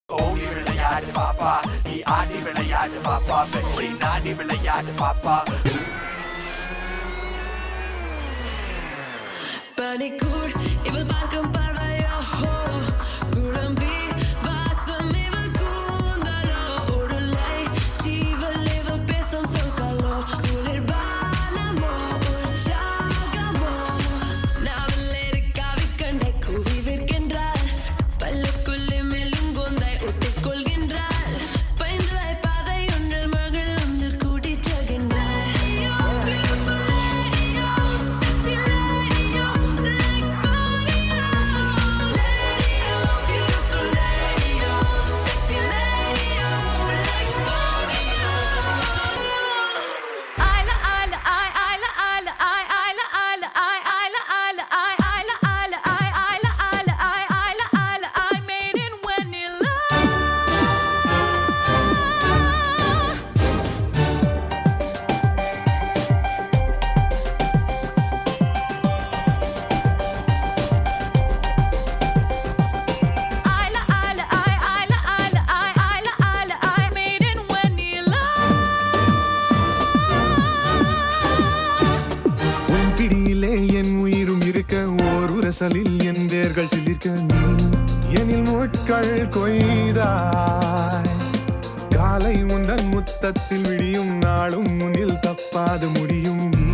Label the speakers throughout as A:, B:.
A: ஓடி விளையாடு பாப்பா, நீ ஆடி விளையாடு பாப்பா, வெற்றி நாடி விளையாடு பாப்பா.
B: பனிக்கூழ் இவள் பார்க்கும் பார்வையோ குழம்பி வாசம் இவள் கூந்தலோ உடலை ஜீவல் இவள் பேசும் சொற்களோ குளிர்பானமோ உற்சாகமோ நாவல் எரிக்காவி கண்டை கூவி விற்கின்றாள் பல்லுக்குள்ளே மெல்லும் கொந்தை ஒட்டிக் கொள்கின்றாள் பைந்தலை பாதை ஒன்றில் மகள் ஒன்றில் கூட்டிச் செல்கின்றாள்.
C: ரசலில் என் வேர்கள் சிலிர்க்க நீ எனில் முட்கள் கொய்தாய் காலை உந்தன் முத்தத்தில் விடியும் நாளும் முன்னில் தப்பாது முடியும் நீ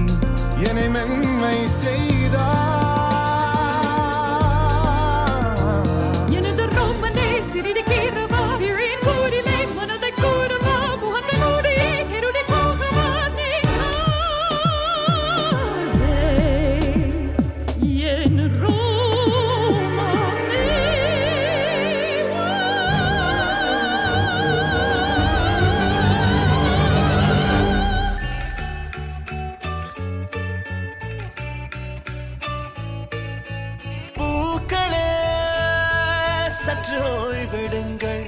C: என்னை மென்மை செய்தாய்.
B: எனது ரோமனே சிறிது கீரவா இழின் கூறிலே மனதை கூறவா முகத்தனோடு கருடி போகவா நீ காதே என் ரோமனே.
D: பூக்களே சற்று ஓய்வெடுங்கள்,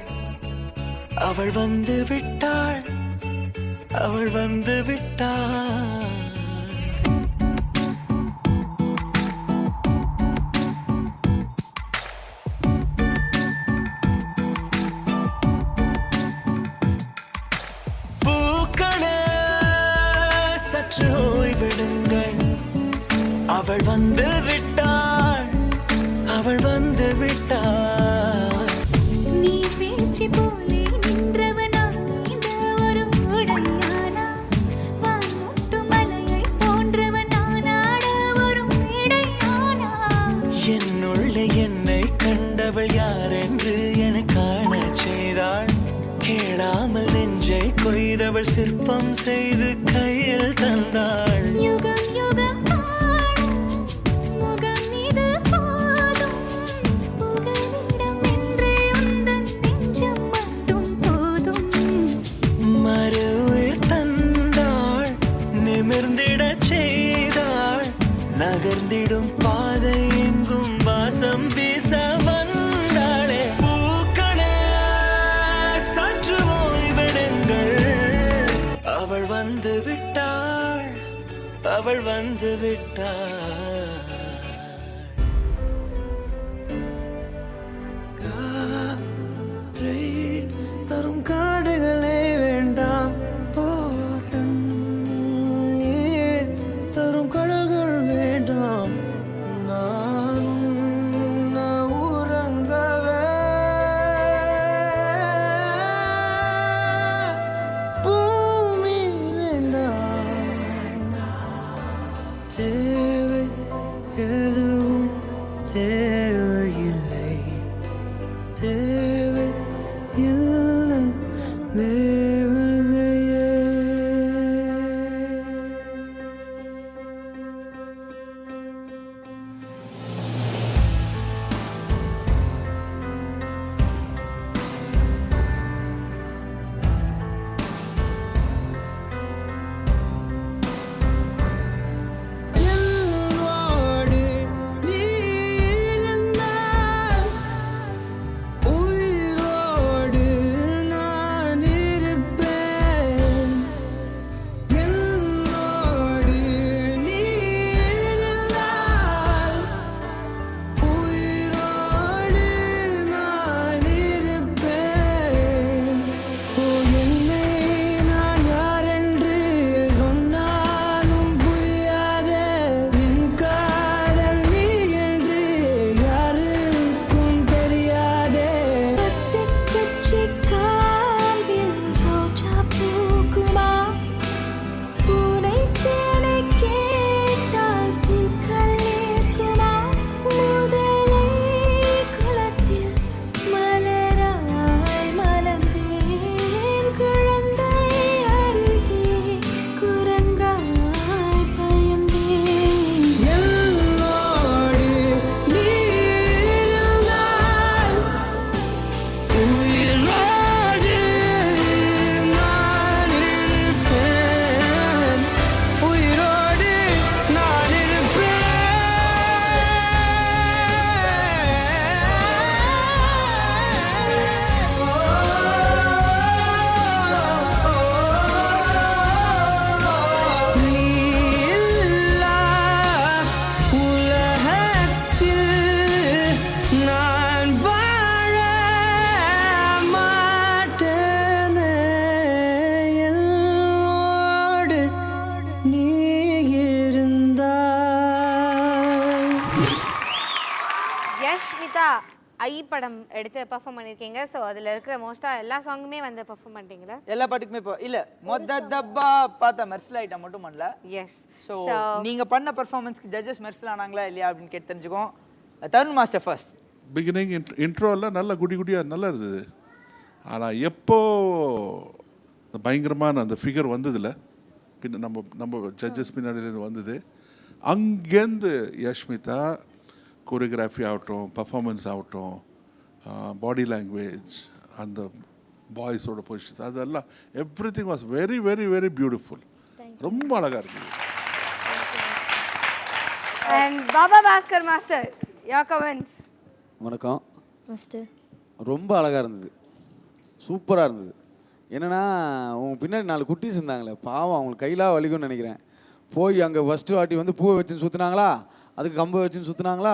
D: அவள் வந்து விட்டாள், அவள் வந்து விட்டாள். பூக்களே சற்று ஓய்வெடுங்கள், அவள் வந்து விட்டாள், அவள் வந்து விட்டாள்.
E: நீ வீழ்ச்சி போலே நின்றவனா இந்த ஒரு உடையானா வான்முட்டு மலையை போன்றவனானாட ஒரு இடையானா
D: என்னுள்ளே என்னை கண்டவள் யாரென்று என காணச் செய்தாள். கேளாமல் நெஞ்சை கொய்தவள் சிற்பம் செய்து கையில் தந்தாள்.
E: யுகம் யுகம் ஆடும் முகம் இது போதும் புகலிடம் என்றே உந்தன் நெஞ்சம் மட்டும் போதும்.
D: மறு உயிர் தந்தாள், நிமிர்ந்திடச் செய்தாள். நகர்ந்திடும் பாதை எங்கும் வாசம் வீச வந்தாளே. பூக்களே சற்று ஓய்வெடுங்கள், அவள் வந்து விட்டாள், அவள் வந்து விட்டாள். காற்றை தரும் காடுகளே வேண்டாம், போதம் நீர் தரும் கடல்கள் வேண்டாம். நான் உறங்கவே பூமி வேண்டாம். தேவை எதுவும் தேவையில்லை, தேவை இல்லை தேவனையே. என்னோடு நீ இருந்தால் உயிரோடு
F: ஐ படம் எடுத்து பெர்ஃபார்ம் பண்ணியிருக்கீங்க. ஸோ அதில் இருக்கிற மோஸ்ட்டாக எல்லா சாங்குமே வந்து பெர்ஃபார்ம் பண்ணிட்டீங்களா?
G: எல்லா பாட்டுக்குமே இப்போ இல்லை மொத்த டப்பா பார்த்தா மெர்சல் ஐட்டம் மட்டும் பண்ணல.
F: எஸ்.
G: ஸோ நீங்கள் பண்ண பர்ஃபார்மன்ஸ்க்கு ஜட்ஜஸ் மெர்சல் ஆனாங்களா இல்லையா அப்படின்னு கேட்டு தெரிஞ்சுக்கோம். Tarun master first.
H: பிகினிங் இன்ட்ரோலாம் நல்லா குடியாக நல்லா இருந்தது. ஆனால் எப்போ பயங்கரமான அந்த ஃபிகர் வந்ததில்ல, பின்ன நம்ம ஜட்ஜஸ் பின்னாடியிலேருந்து வந்தது. அங்கேருந்து யஷ்மிதா கோரியோகிராஃபி ஆகட்டும், பர்ஃபார்மன்ஸ் ஆகட்டும், பாடி லாங்குவேஜ், அந்த பாய்ஸோட பொசிஷன்ஸ், அதெல்லாம் every thing was very very very beautiful. ரொம்ப அழகாக இருக்குது.
F: And Baba Bhaskar master, your comments.
I: வணக்கம்.
E: மாஸ்டர்
I: ரொம்ப அழகாக இருந்தது, சூப்பராக இருந்தது. என்னென்னா உங்கள் பின்னாடி 4 குட்டீஸ் இருந்தாங்களே, பாவம் அவங்களுக்கு கையிலாம் வலிக்கும்னு நினைக்கிறேன். போய் அங்கே ஃபஸ்ட்டு வாட்டி வந்து பூவை வச்சுன்னு சுற்றுனாங்களா, அதுக்கு கம்பை வச்சுன்னு சுற்றுனாங்களா,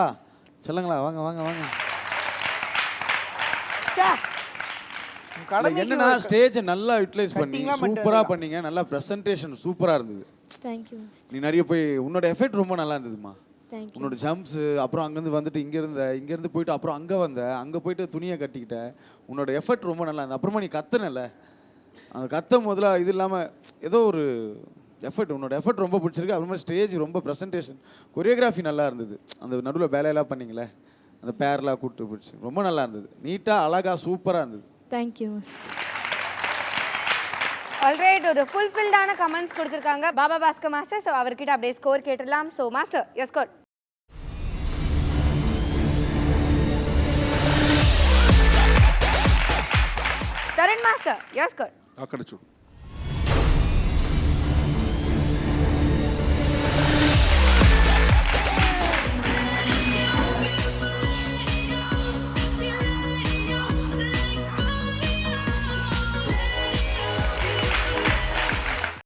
I: சொல்லுங்களா, வாங்க வாங்க வாங்க. என்னன்னா ஸ்டேஜை நல்லா யூட்டிலைஸ் பண்ணி சூப்பராக பண்ணீங்க. நல்லா ப்ரெசன்டேஷன் சூப்பராக இருந்தது.
E: Thank you master.
I: நீ நிறைய போய் உன்னோட எஃபெக்ட் ரொம்ப நல்லா இருந்ததுமா.
E: தேங்க்யூ.
I: உன்னோட ஜம்ப்ஸு, அப்புறம் அங்கேருந்து வந்துட்டு இங்கேருந்து போயிட்டு அப்புறம் அங்கே போயிட்டு துணியை கட்டிக்கிட்ட. உன்னோட எஃபர்ட் ரொம்ப நல்லா இருந்தது. அப்புறமா நீ கத்துனல, அந்த கத்தும் முதல்ல இது இல்லாமல் ஏதோ ஒரு எஃபர்ட், உன்னோட எஃபர்ட் ரொம்ப பிடிச்சிருக்கு. அப்புறமா ஸ்டேஜ் ரொம்ப ப்ரெசன்டேஷன், கொரியோகிராஃபி நல்லா இருந்தது. அந்த நடுவில் வேலையெல்லாம் பண்ணீங்களே, அந்த பேர்லாம் கூப்பிட்டு பிடிச்சி ரொம்ப நல்லா இருந்தது. நீட்டாக அழகாக சூப்பராக இருந்தது.
E: Thank you master.
F: ஆல்ரைட், ஒரு ஃபுல்ஃபில்டான கமெண்ட்ஸ் கொடுத்துருக்காங்க பாபா பாஸ்கர் மாஸ்டர். ஸோ அவர்கிட்ட அப்படியே ஸ்கோர் கேட்டுடலாம். So master, your score. Tarun master, your score.
H: கிடைச்சிடும்.